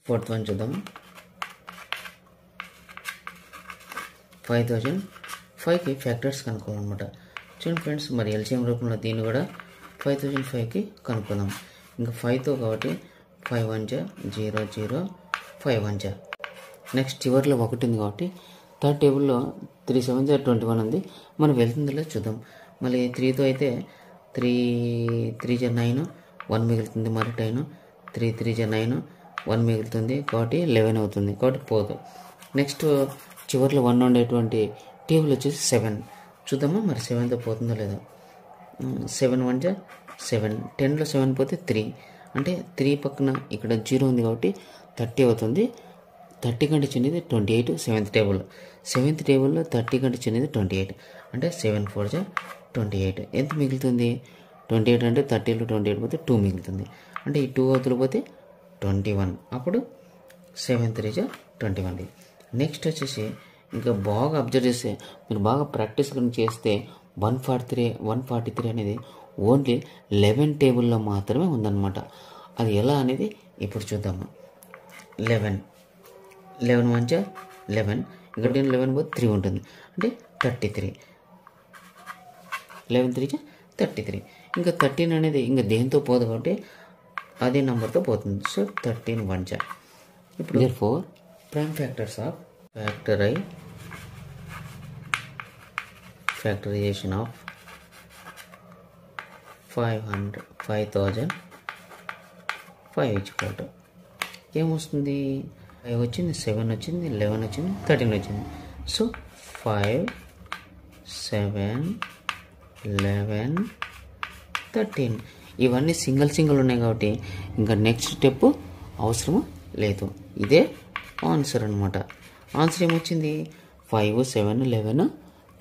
Fourth one చూద్దాం. 5005కి factors కనుక్కోవాలన్నమాట. చూడండి friends, మరి ఎల్సిఎం రూపంలో దీన్ని కూడా 5005కి కనుక్కుందాం. ఇంకా 5తో కాబట్టి 5 1 0 0 5 1. నెక్స్ట్ చివరిలో 1 ఉంది కాబట్టి థర్డ్ టేబుల్లో 3 7 21 ఉంది. మనం వెళ్తుందిలో చూద్దాం. మళ్ళీ 3తో అయితే 3 3 9 1 మిగులుతుంది. మరి 10 3 3 9 1 మిగులుతుంది కాబట్టి 11 అవుతుంది. కాబట్టి పోదు. నెక్స్ట్ చివరిలో 1 ఉండేటువంటి టేబుల్ వచ్చేసి 7 చూద్దామా మరి 7తో పోతుందో లేదో. 7 1 7, 10లో 7 పోతే 3 అంటే 3 పక్కన ఇక్కడ 0 ఉంది కాబట్టి 30 అవుతుంది. 30 కంటే చిన్నది 28 సెవెంత్ టేబుల్లో 30 కంటే చిన్నది 28 అంటే 7 4 28. ఎంత మిగులుతుంది? 28 అంటే 30లో 28 పోతే 2 మిగులుతుంది. అంటే ఈ 2 అవతల పోతే 21. అప్పుడు 7 3 21. నెక్స్ట్ వచ్చేసి ఇంకా బాగా అబ్జర్వ్ చేస్తే మీరు బాగా ప్రాక్టీస్ చేస్తే 143 అనేది ఓన్లీ 11 టేబుల్లో మాత్రమే ఉందన్నమాట. అది ఎలా అనేది ఇప్పుడు చూద్దాము. 11 1 11 ఇక్కడ 11 పోతే 3 ఉంటుంది అంటే 33. 11 3 33. ఇంకా 13 అనేది ఇంకా దేంతో పోదు కాబట్టి అదే నెంబర్తో పోతుంది. సో 13 1. ఇప్పుడు therefore prime factors of factorization of 5005 ఏమొస్తుంది? 5 వచ్చింది, 7 వచ్చింది, 11 వచ్చింది, 13 వచ్చింది. సో 5 7 11 13 ఇవన్నీ సింగిల్ ఉన్నాయి కాబట్టి ఇంకా నెక్స్ట్ స్టెప్ అవసరం లేదు. ఇదే ఆన్సర్ అనమాట. ఆన్సర్ ఏమొచ్చింది? 5 7 11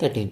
13.